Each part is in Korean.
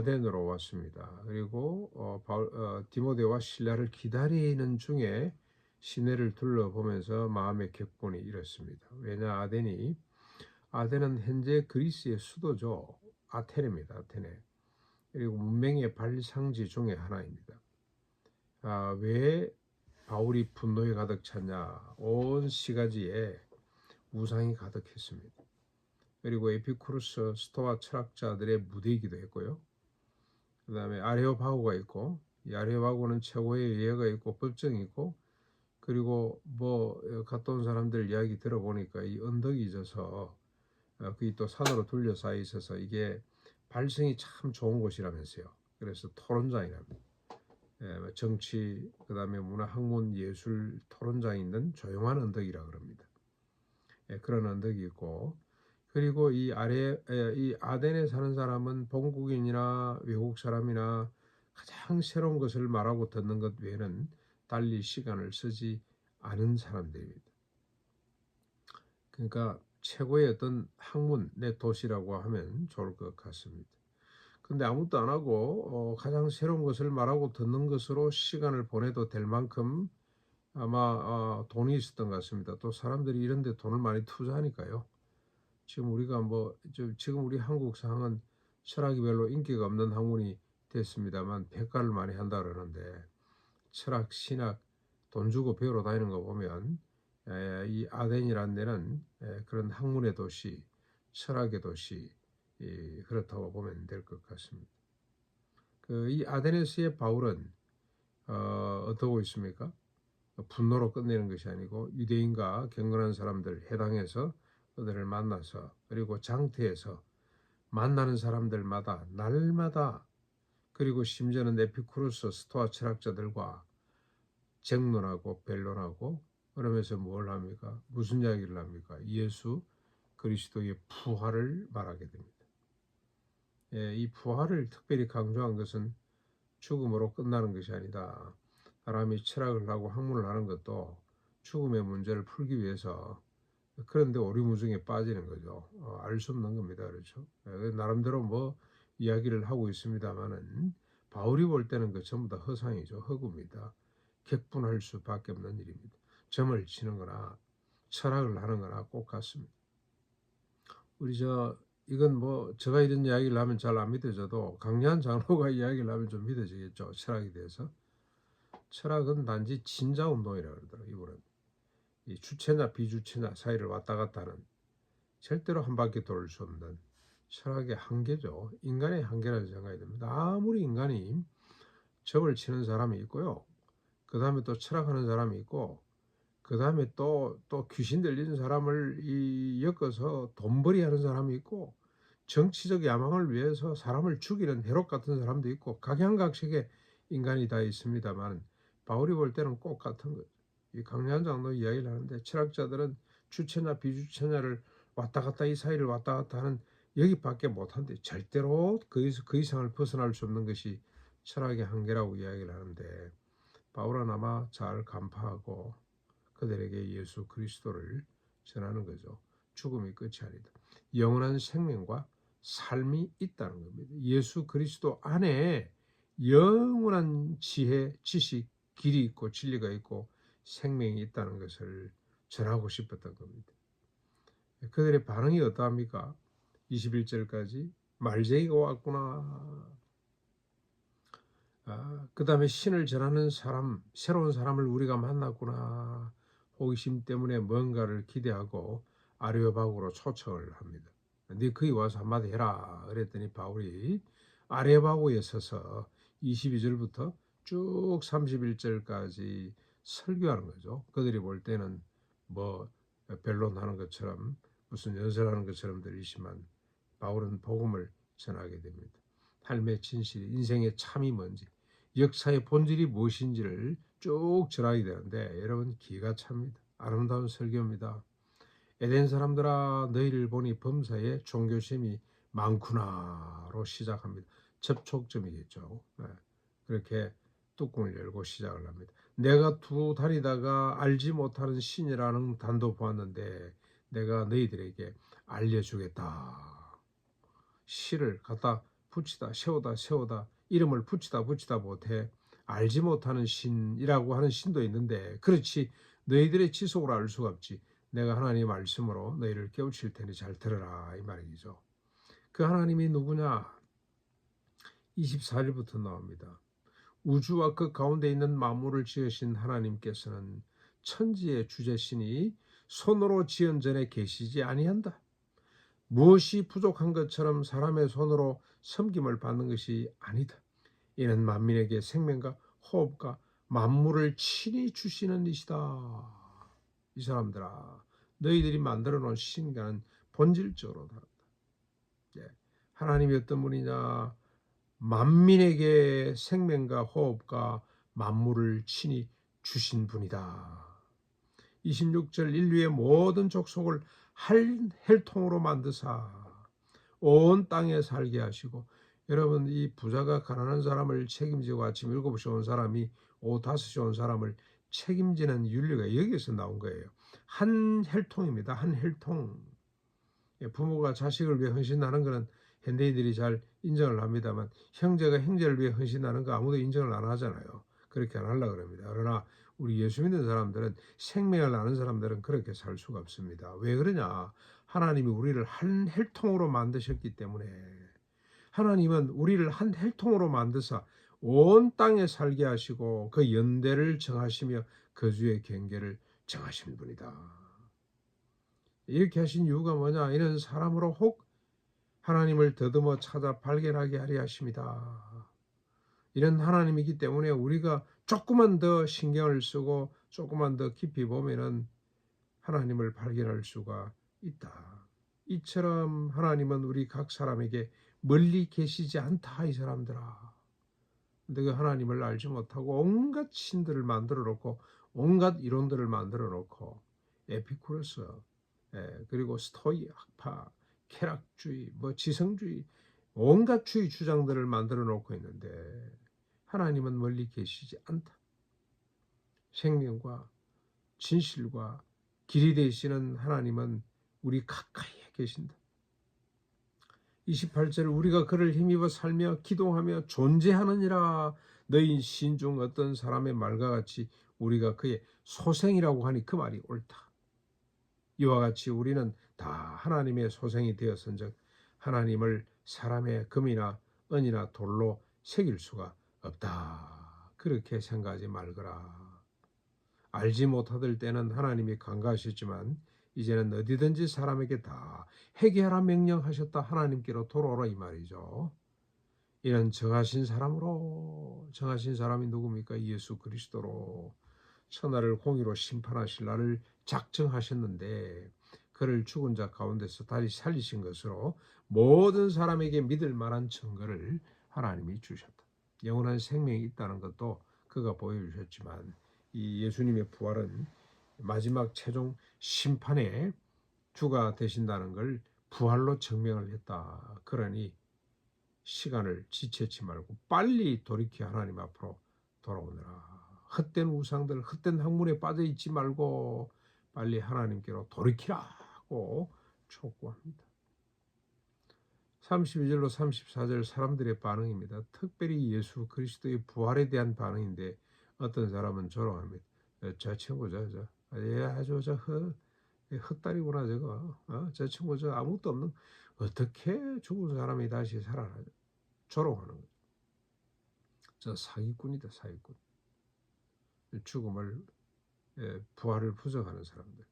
아덴으로 왔습니다. 그리고 디모데와 실라를 기다리는 중에 시내를 둘러보면서 마음의 격분이 일었습니다. 왜냐, 아덴은 현재 그리스의 수도죠. 아테네입니다. 아테네. 그리고 문명의 발상지 중에 하나입니다. 왜 바울이 분노에 가득 찼냐? 온 시가지에 우상이 가득했습니다. 그리고 에피쿠르스 스토아 철학자들의 무대이기도 했고요. 그 다음에 아레오파고가 있고, 이 아레오파고는 최고의 예가 있고 법정이 있고, 그리고 갔다 온 사람들 이야기 들어보니까 이 언덕이 져서 그게 또 산으로 둘러싸여 있어서 이게 발성이 참 좋은 곳이라면서요. 그래서 토론장이랍니다. 정치, 그 다음에 문화, 학문, 예술 토론장이 있는 조용한 언덕이라 그럽니다. 그런 언덕이 있고, 그리고 이 아덴에 사는 사람은 본국인이나 외국 사람이나 가장 새로운 것을 말하고 듣는 것 외에는 달리 시간을 쓰지 않은 사람들입니다. 그러니까 최고의 어떤 학문의 도시라고 하면 좋을 것 같습니다. 근데 아무것도 안 하고 가장 새로운 것을 말하고 듣는 것으로 시간을 보내도 될 만큼 아마 돈이 있었던 것 같습니다. 또 사람들이 이런 데 돈을 많이 투자하니까요. 지금 우리 한국 상황은 철학이 별로 인기가 없는 학문이 됐습니다만 백과를 많이 한다 그러는데, 철학, 신학 돈 주고 배우러 다니는 거 보면 이 아덴이라는 데는 그런 학문의 도시, 철학의 도시, 그렇다고 보면 될 것 같습니다. 이 아테네스의 바울은 어떠고 있습니까? 분노로 끝내는 것이 아니고 유대인과 경건한 사람들 해당해서 그들을 만나서, 그리고 장태에서 만나는 사람들마다 날마다, 그리고 심지어는 에피쿠로스 스토아 철학자들과 쟁론하고 변론하고, 그러면서 뭘 합니까? 무슨 이야기를 합니까? 예수 그리스도의 부활을 말하게 됩니다. 이 부활을 특별히 강조한 것은 죽음으로 끝나는 것이 아니다. 사람이 철학을 하고 학문을 하는 것도 죽음의 문제를 풀기 위해서, 그런데 오리무중에 빠지는 거죠. 알 수 없는 겁니다. 그렇죠? 나름대로 이야기를 하고 있습니다만은 바울이 볼 때는 그 전부 다 허상이죠. 허구입니다. 격분할 수밖에 없는 일입니다. 점을 치는 거나 철학을 하는 거나 꼭 같습니다. 이건 제가 이런 이야기를 하면 잘 안 믿어져도 강리한 장로가 이야기를 하면 좀 믿어지겠죠. 철학에 대해서. 철학은 단지 진자 운동이라고 그러더라고요. 이분은 이 주체나 비주체나 사이를 왔다 갔다 하는, 절대로 한 바퀴 돌 수 없는 철학의 한계죠. 인간의 한계라는 생각이 듭니다. 아무리 인간이 점을 치는 사람이 있고요, 그 다음에 또 철학하는 사람이 있고, 그 다음에 또 귀신 들리는 사람을 엮어서 돈벌이 하는 사람이 있고, 정치적 야망을 위해서 사람을 죽이는 해롭 같은 사람도 있고, 각양각색의 인간이 다 있습니다만 바울이 볼 때는 꼭 같은 거죠. 이 강리한 장로 이야기를 하는데, 철학자들은 주체나 비주체냐를 왔다 갔다, 이 사이를 왔다 갔다 하는 여기밖에 못한데, 절대로 그 이상을 벗어날 수 없는 것이 철학의 한계라고 이야기를 하는데, 바울은 아마 잘 간파하고 그들에게 예수 그리스도를 전하는 거죠. 죽음이 끝이 아니다. 영원한 생명과 삶이 있다는 겁니다. 예수 그리스도 안에 영원한 지혜, 지식, 길이 있고 진리가 있고 생명이 있다는 것을 전하고 싶었던 겁니다. 그들의 반응이 어떠합니까? 21절까지 말쟁이가 왔구나. 그 다음에 신을 전하는 사람, 새로운 사람을 우리가 만났구나. 호기심 때문에 뭔가를 기대하고 아레오바고로 초청을 합니다. 네 거기 와서 한마디 해라. 그랬더니 바울이 아레오바고에 서서 22절부터 쭉 31절까지 설교하는 거죠. 그들이 볼 때는 변론하는 것처럼, 무슨 연설하는 것처럼 들리지만 바울은 복음을 전하게 됩니다. 삶의 진실, 인생의 참이 뭔지, 역사의 본질이 무엇인지를 쭉 전하게 되는데, 여러분 기가 찹니다. 아름다운 설교입니다. 에덴 사람들아, 너희를 보니 범사에 종교심이 많구나로 시작합니다. 접촉점이겠죠. 그렇게 뚜껑을 열고 시작을 합니다. 내가 두 다니다가 알지 못하는 신이라는 단도 보았는데 내가 너희들에게 알려주겠다. 실을 갖다 붙이다 세우다 세우다 이름을 붙이다 붙이다 못해 알지 못하는 신이라고 하는 신도 있는데, 그렇지 너희들의 지속으로 알 수가 없지. 내가 하나님의 말씀으로 너희를 깨우칠 테니 잘 들으라, 이 말이죠. 그 하나님이 누구냐? 24절부터 나옵니다. 우주와 그 가운데 있는 만물을 지으신 하나님께서는 천지의 주제시니 손으로 지은 전에 계시지 아니한다. 무엇이 부족한 것처럼 사람의 손으로 섬김을 받는 것이 아니다. 이는 만민에게 생명과 호흡과 만물을 친히 주시는 이시다. 이 사람들아, 너희들이 만들어 놓은 신과는 본질적으로 다르다. 예. 하나님이 어떤 분이냐? 만민에게 생명과 호흡과 만물을 친히 주신 분이다. 26절, 인류의 모든 족속을 한 혈통으로 만드사 온 땅에 살게 하시고, 여러분, 이 부자가 가난한 사람을 책임지고 아침 7시에 온 사람이 오후 5시에 온 사람을 책임지는 윤리가 여기에서 나온 거예요. 한 혈통입니다. 한 혈통. 부모가 자식을 위해 헌신하는 것은 현대인들이 잘 인정을 합니다만, 형제가 형제를 위해 헌신하는 거 아무도 인정을 안 하잖아요. 그렇게 안 하려고 그럽니다. 그러나 우리 예수 믿는 사람들은, 생명을 아는 사람들은 그렇게 살 수가 없습니다. 왜 그러냐? 하나님이 우리를 한 혈통으로 만드셨기 때문에. 하나님은 우리를 한 혈통으로 만드사 온 땅에 살게 하시고 그 연대를 정하시며 거주의 경계를 정하신 분이다. 이렇게 하신 이유가 뭐냐? 이는 사람으로 혹 하나님을 더듬어 찾아 발견하게 하려 하십니다. 이런 하나님이기 때문에 우리가 조금만 더 신경을 쓰고 조금만 더 깊이 보면은 하나님을 발견할 수가 있다. 이처럼 하나님은 우리 각 사람에게 멀리 계시지 않다, 이 사람들아. 근데 그 하나님을 알지 못하고 온갖 신들을 만들어 놓고 온갖 이론들을 만들어 놓고, 에피쿠로스, 그리고 스토이 학파, 쾌락주의, 뭐 지성주의, 온갖 주의 주장들을 만들어 놓고 있는데 하나님은 멀리 계시지 않다. 생명과 진실과 길이 되시는 하나님은 우리 가까이에 계신다. 28절, 우리가 그를 힘입어 살며 기동하며 존재하느니라. 너희 신중 어떤 사람의 말과 같이 우리가 그의 소생이라고 하니 그 말이 옳다. 이와 같이 우리는 다 하나님의 소생이 되었은즉 하나님을 사람의 금이나 은이나 돌로 새길 수가 없다. 그렇게 생각하지 말거라. 알지 못하던 때는 하나님이 간과하셨지만 이제는 어디든지 사람에게 다 회개하라 명령하셨다. 하나님께로 돌아오라, 이 말이죠. 이는 정하신 사람이 누굽니까? 예수 그리스도로 천하를 공의로 심판하실 날을 작정하셨는데, 그를 죽은 자 가운데서 다시 살리신 것으로 모든 사람에게 믿을 만한 증거를 하나님이 주셨다. 영원한 생명이 있다는 것도 그가 보여주셨지만, 이 예수님의 부활은 마지막 최종 심판의 주가 되신다는 걸 부활로 증명을 했다. 그러니 시간을 지체치 말고 빨리 돌이켜 하나님 앞으로 돌아오느라. 헛된 우상들, 헛된 학문에 빠져 있지 말고 빨리 하나님께로 돌이키라고 촉구합니다. 32절로 34절 사람들의 반응입니다. 특별히 예수 그리스도의 부활에 대한 반응인데, 어떤 사람은 조롱합니다. 저 친구 아주 헛다리구나 저거. 저 친구 아무것도 없는, 어떻게 죽은 사람이 다시 살아나죠? 조롱하는 거죠. 저 사기꾼이다, 사기꾼. 죽음을, 부활을 부정하는 사람들.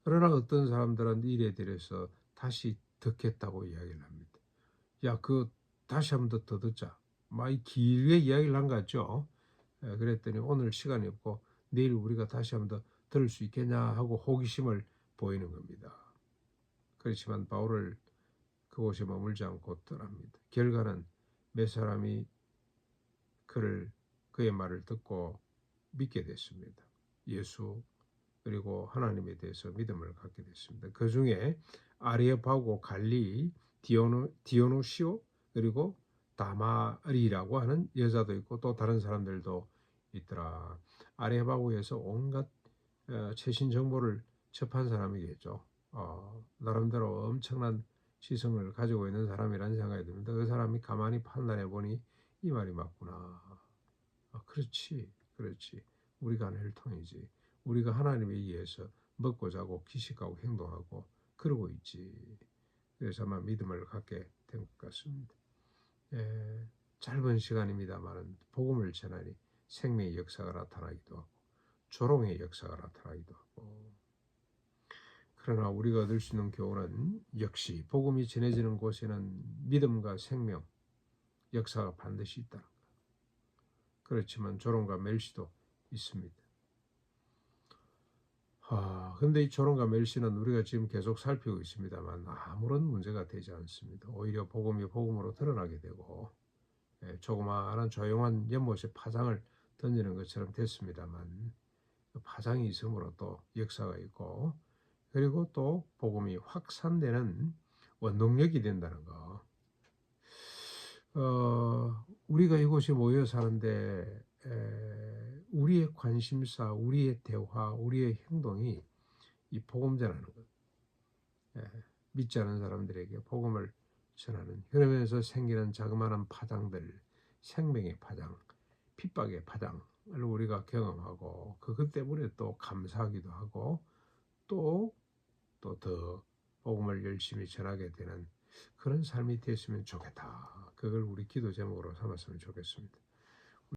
그러나 어떤 사람들은 일에 대해서 다시 듣겠다고 이야기를 합니다. 야, 다시 한 번 더 듣자. 많이 길게 이야기를 한 것 같죠. 그랬더니 오늘 시간이 없고 내일 우리가 다시 한 번 더 들을 수 있겠냐 하고 호기심을 보이는 겁니다. 그렇지만 바울을 그곳에 머물지 않고 떠납니다. 결과는 몇 사람이 그의 말을 듣고 믿게 됐습니다. 예수 그리고 하나님에 대해서 믿음을 갖게 됐습니다. 그 중에 아리아파고, 갈리, 디오누시오, 그리고 다마리라고 하는 여자도 있고 또 다른 사람들도 있더라. 아리아파고에서 온갖 최신 정보를 접한 사람이겠죠. 나름대로 엄청난 지성을 가지고 있는 사람이라는 생각이 듭니다. 그 사람이 가만히 판단해 보니 이 말이 맞구나. 그렇지, 그렇지. 우리가 하는 혈통이지. 우리가 하나님에 의해서 먹고 자고 기식하고 행동하고 그러고 있지. 그래서 아마 믿음을 갖게 된 것 같습니다. 예, 짧은 시간입니다만 복음을 전하니 생명의 역사가 나타나기도 하고 조롱의 역사가 나타나기도 하고, 그러나 우리가 얻을 수 있는 교훈은 역시 복음이 전해지는 곳에는 믿음과 생명 역사가 반드시 있다. 그렇지만 조롱과 멸시도 있습니다. 근데 이 조롱과 멸시는 우리가 지금 계속 살피고 있습니다만 아무런 문제가 되지 않습니다. 오히려 복음이 복음으로 드러나게 되고, 조그마한 조용한 연못에 파장을 던지는 것처럼 됐습니다만 그 파장이 있으므로 또 역사가 있고, 그리고 또 복음이 확산되는 원동력이 된다는 거. 우리가 이곳에 모여 사는데 우리의 관심사, 우리의 대화, 우리의 행동이 이 복음 전하는 것. 믿지 않은 사람들에게 복음을 전하는, 그러면서 생기는 자그마한 파장들, 생명의 파장, 핍박의 파장을 우리가 경험하고 그것 때문에 또 감사하기도 하고 또 더 복음을 열심히 전하게 되는 그런 삶이 됐으면 좋겠다. 그걸 우리 기도 제목으로 삼았으면 좋겠습니다.